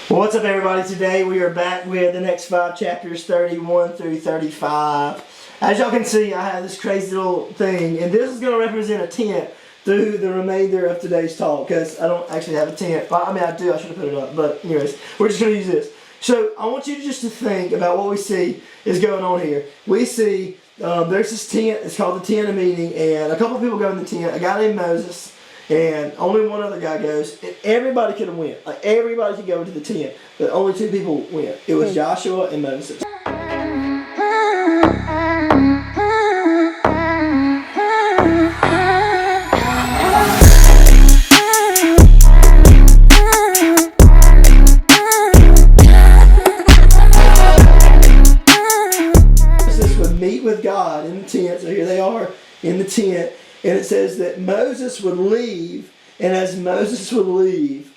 Well, what's up, everybody? Today we are back with the next 5 chapters, 31 through 35. As y'all can see, I have this crazy little thing, and this is going to represent a tent through the remainder of today's talk, because I don't actually have a tent. Well, I mean, I do. I should have put it up, but anyways, we're just going to use this. So I want you just to think about what we see is going on here. We see there's this tent. It's called the tent of meeting, and a couple of people go in the tent. A guy named Moses. And only one other guy goes, and everybody could have went. Like, everybody could go into the tent, but only 2 people went. It was Joshua and Moses. Moses would meet with God in the tent, so here they are in the tent. And it says that Moses would leave, and as Moses would leave,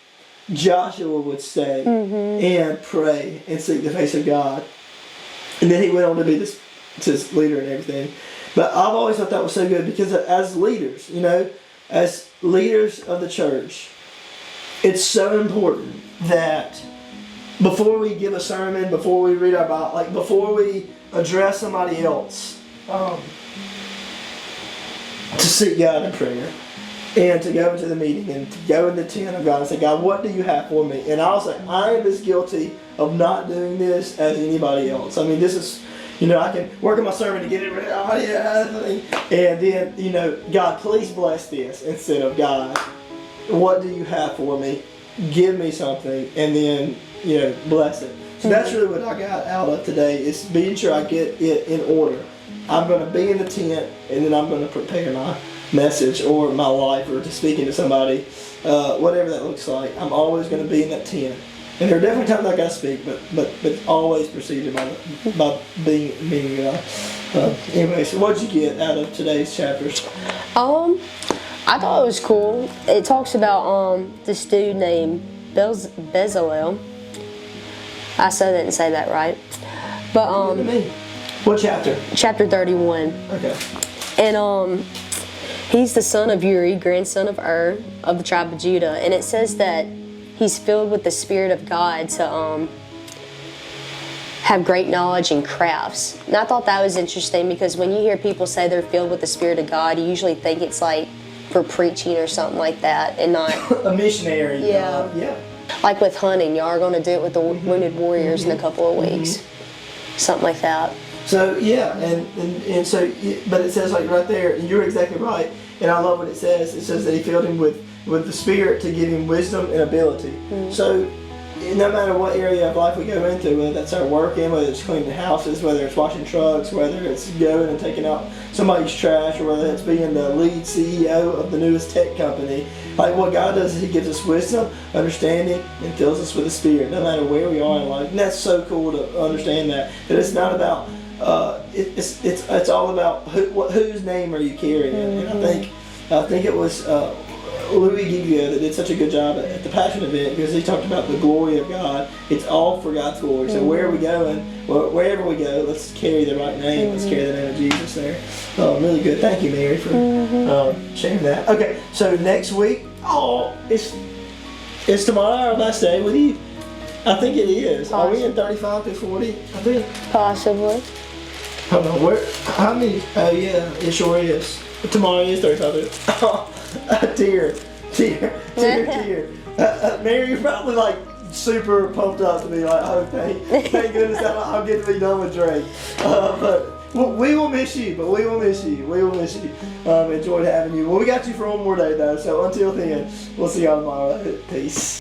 Joshua would stay and pray and seek the face of God. And then he went on to be this leader and everything. But I've always thought that was so good because as leaders, you know, as leaders of the church, it's so important that before we give a sermon, before we read our Bible, like before we address somebody else, to seek God in prayer and to go into the meeting and to go in the tent of God and say, God, what do you have for me? And I'll say, I am as guilty of not doing this as anybody else. I mean, this is, you know, I can work on my sermon to get it ready. Oh, yeah. And then, you know, God, please bless this instead of, God, what do you have for me? Give me something, and then, you know, bless it. So that's really what I got out of today, is being sure I get it in order. I'm going to be in the tent, and then I'm going to prepare my message or my life or to speaking to somebody, whatever that looks like. I'm always going to be in that tent. And there are definitely times I got to speak, but always preceded by being God. Anyway, so what did you get out of today's chapters? I thought it was cool. It talks about this dude named Bezalel. I still didn't say that right, but What chapter? Chapter 31. Okay. And he's the son of Uri, grandson of of the tribe of Judah. And it says that he's filled with the Spirit of God to have great knowledge in crafts. And I thought that was interesting because when you hear people say they're filled with the Spirit of God, you usually think it's like for preaching or something like that, and not a missionary. Yeah. Yeah. Like with hunting, y'all are going to do it with the wounded warriors in a couple of weeks, something like that. So yeah, and so, but it says like right there, and you're exactly right. And I love what it says. It says that he filled him with the Spirit to give him wisdom and ability. So no matter what area of life we go into, whether that's our working, whether it's cleaning houses, whether it's washing trucks, whether it's going and taking out somebody's trash, or whether it's being the lead CEO of the newest tech company, like what God does is He gives us wisdom, understanding, and fills us with the Spirit, no matter where we are in life. And that's so cool to understand that it's not about. It's all about whose name are you carrying, and I think it was Louis Giguio that did such a good job at the Passion event, because he talked about the glory of God. It's all for God's glory. So where are we going? Well, wherever we go, let's carry the right name. Let's carry the name of Jesus there. Really good. Thank you, Mary, for sharing that. Okay, so next week, it's tomorrow our last day with you. I think it is. Are we in 35 to 40? I think. Possibly. Hold on, how many? Oh yeah, it sure is. Tomorrow is 35. Oh, tear. Mary, you're probably like super pumped up to be like, oh, thank goodness I'll get to be done with Drake. But we will miss you. Enjoyed having you. Well, we got you for one more day though, so until then, we'll see y'all tomorrow. Peace.